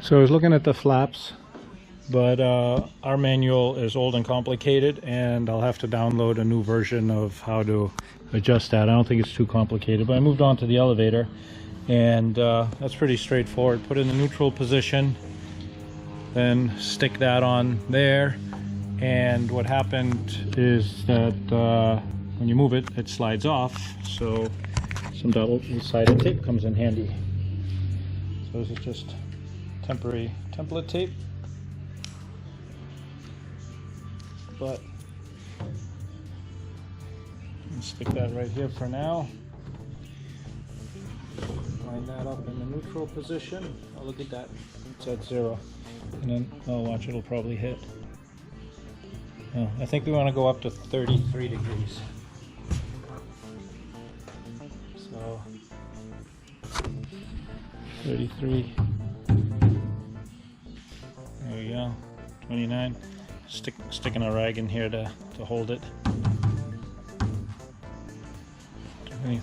So I was looking at the flaps, but our manual is old and complicated, and I'll have to download a new version of how to adjust that. I don't think it's too complicated, but I moved on to the elevator, and that's pretty straightforward. Put it in the neutral position, then stick that on there, and what happened is that when you move it, it slides off, so some double-sided tape comes in handy. So this is just temporary template tape, but I'll stick that right here for now. Line that up in the neutral position. Oh, look at that, it's at 0. And then, oh watch, it'll probably hit. Oh, I think we want to go up to 33 degrees. So 33. There we go. 29. Sticking a rag in here to hold it.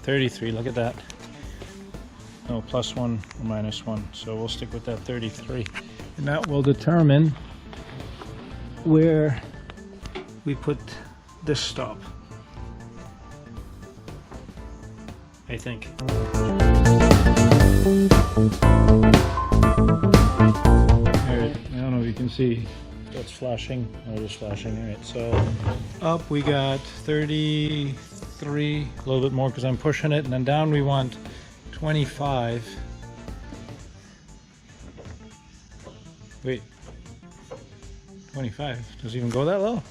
33. Look at that. No, +1 or -1. So we'll stick with that 33, and that will determine where we put this stop, I think. Alright, I don't know if you can see that's flashing. Oh, just flashing. Alright, so up we got 33, a little bit more because I'm pushing it, and then down we want 25. Wait, 25? Does it even go that low?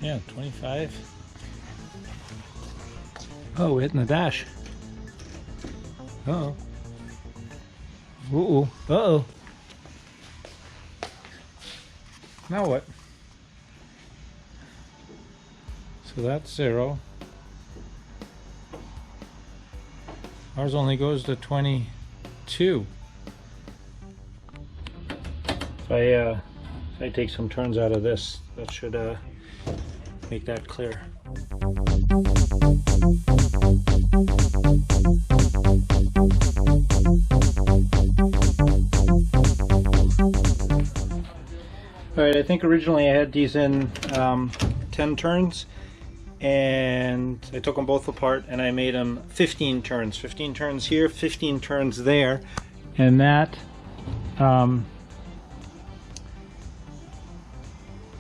Yeah, 25. Oh, we're hitting the dash. Uh-oh. Uh-oh. Uh-oh. Now what? So that's 0. Ours only goes to 22. If I take some turns out of this, that should make that clear. Alright, I think originally I had these in 10 turns, and I took them both apart and I made them 15 turns. 15 turns here, 15 turns there, and that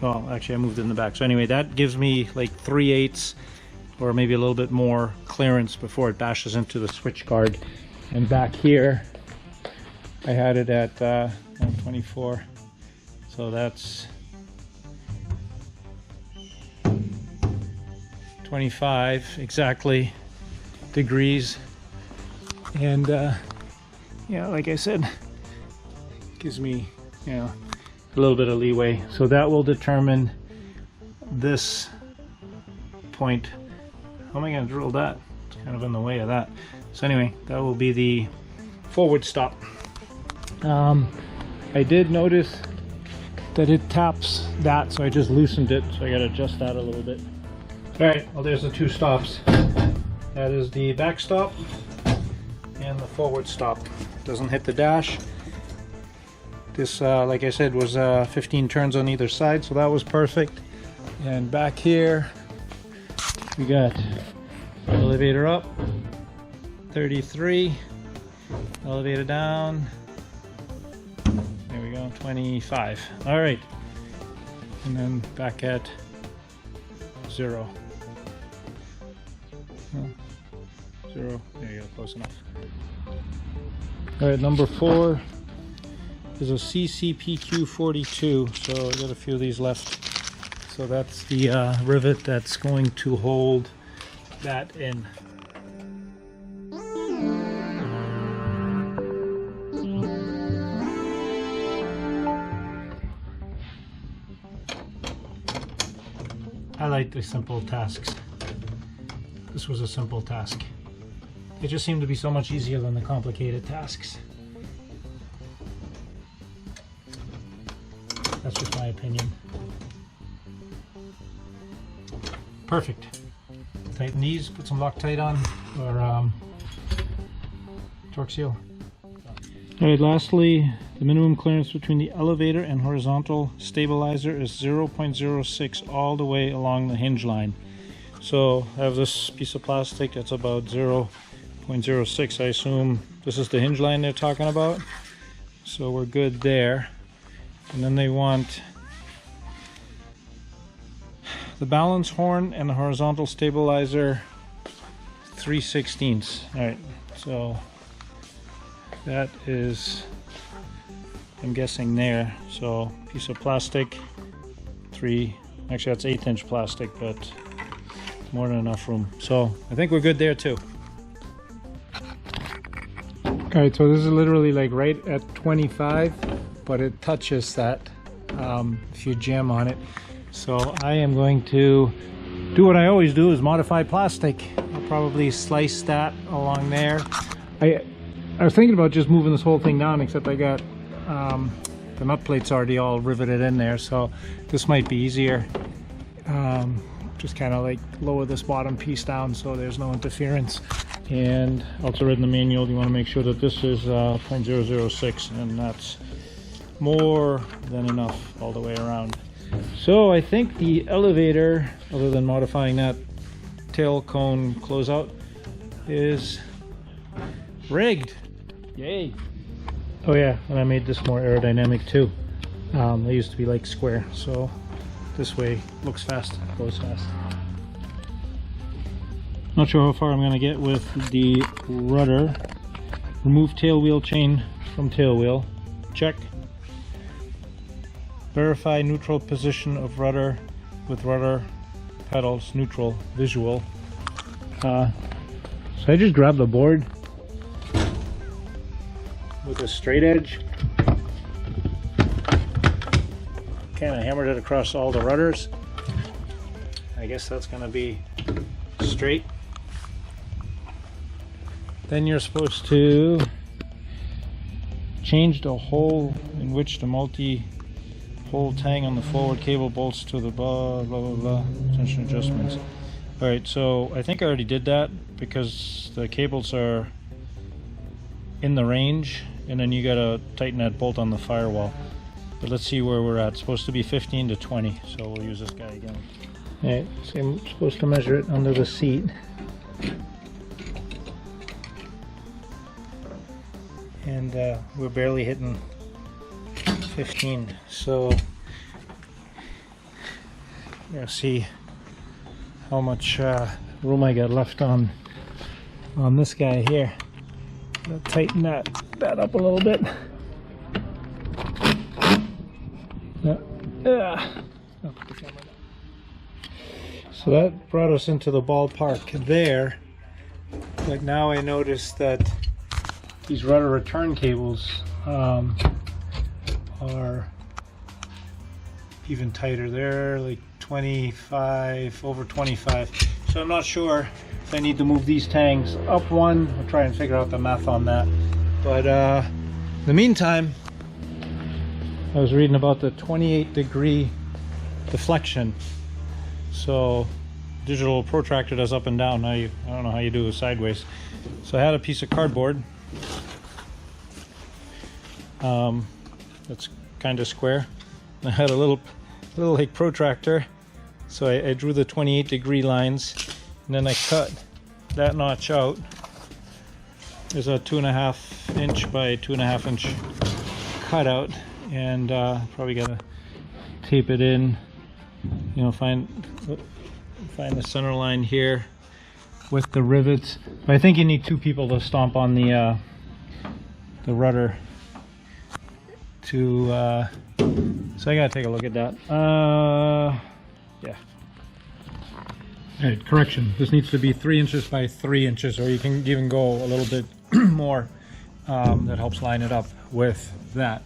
well, actually I moved it in the back. So anyway, that gives me like 3/8 or maybe a little bit more clearance before it bashes into the switch guard. And back here, I had it at 124. So that's 25 exactly degrees. And yeah, like I said, gives me, you know, a little bit of leeway. So that will determine this point. How am I going to drill that? It's kind of in the way of that. So anyway, that will be the forward stop. I did notice that it taps that, so I just loosened it, so I got to adjust that a little bit. Alright, well there's the two stops. That is the back stop and the forward stop. Doesn't hit the dash. This, like I said, was 15 turns on either side, so that was perfect. And back here, we got elevator up, 33, elevator down, there we go, 25. All right, and then back at 0. Oh, 0, there you go, close enough. All right, number 4. Is a CCPQ42, so I got a few of these left. So that's the rivet that's going to hold that in. I like the simple tasks. This was a simple task. It just seemed to be so much easier than the complicated tasks. That's just my opinion. Perfect. Tighten these, put some Loctite on, or torque seal. Alright, lastly, the minimum clearance between the elevator and horizontal stabilizer is 0.06 all the way along the hinge line. So I have this piece of plastic that's about 0.06. I assume this is the hinge line they're talking about. So we're good there. And then they want the balance horn and the horizontal stabilizer 3/16. Alright, so that is, I'm guessing there. So piece of plastic, actually that's 1/8 inch plastic, but more than enough room. So I think we're good there too. Alright, so this is literally like right at 25, but it touches that if you jam on it. So I am going to do what I always do, is modify plastic. I'll probably slice that along there. I was thinking about just moving this whole thing down, except I got the nut plates already all riveted in there, so this might be easier. Just kind of like lower this bottom piece down so there's no interference. And also read in the manual, you want to make sure that this is 0.006, and that's more than enough all the way around. So I think the elevator, other than modifying that tail cone closeout, is rigged. Yay! Oh yeah, and I made this more aerodynamic too. They used to be like square, so this way looks fast, goes fast. Not sure how far I'm going to get with the rudder. Remove tail wheel chain from tail wheel. Check. Verify neutral position of rudder with rudder pedals neutral visual. So I just grabbed the board with a straight edge, kind of hammered it across all the rudders. I guess that's going to be straight. Then you're supposed to change the hole in which the multi-hole tang on the forward cable bolts to the blah blah blah blah tension adjustments. Alright, so I think I already did that because the cables are in the range, and then you gotta tighten that bolt on the firewall. But let's see where we're at. It's supposed to be 15 to 20, so we'll use this guy again. Alright, so I'm supposed to measure it under the seat. And we're barely hitting 15, so yeah, see how much room I got left on this guy here. I'll tighten that up a little bit. So that brought us into the ballpark there, but now I noticed that these rudder return cables are even tighter. They're like 25, over 25. So I'm not sure if I need to move these tangs up one. I'll try and figure out the math on that. But in the meantime, I was reading about the 28-degree deflection. So digital protractor does up and down. I don't know how you do it sideways. So I had a piece of cardboard that's kind of square. I had a little like protractor, so I drew the 28-degree lines, and then I cut that notch out. There's a 2.5 inch by 2.5 inch cutout, and probably gotta tape it in. You know, find the center line here with the rivets. But I think you need two people to stomp on the rudder to so I gotta take a look at that. Yeah. Alright, correction. This needs to be 3 inches by 3 inches, or you can even go a little bit more. That helps line it up with that.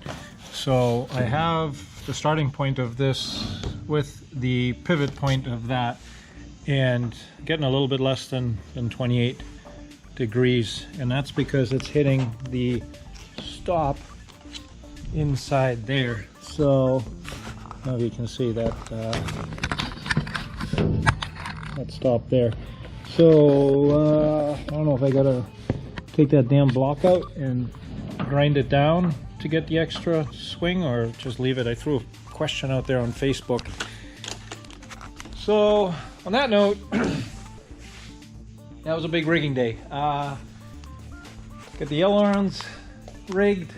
So I have the starting point of this with the pivot point of that, and getting a little bit less than 28 degrees, and that's because it's hitting the stop inside there. So now you can see that that stop there. So I don't know if I gotta take that damn block out and grind it down to get the extra swing or just leave it. I threw a question out there on Facebook. So on that note, that was a big rigging day. Got the ailerons rigged,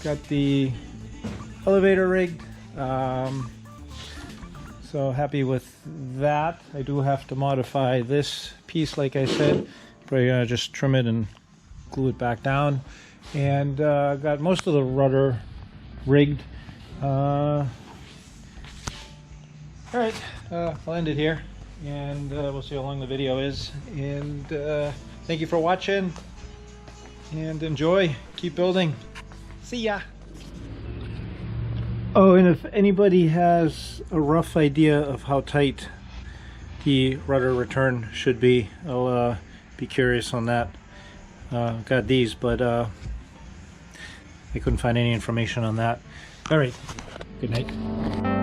got the elevator rigged. So happy with that. I do have to modify this piece, like I said. Probably gonna just trim it and glue it back down. And got most of the rudder rigged. All right, I'll end it here, and we'll see how long the video is. And thank you for watching, and enjoy. Keep building. See ya. Oh, and if anybody has a rough idea of how tight the rudder return should be, I'll be curious on that. Got these, but I couldn't find any information on that. All right, good night.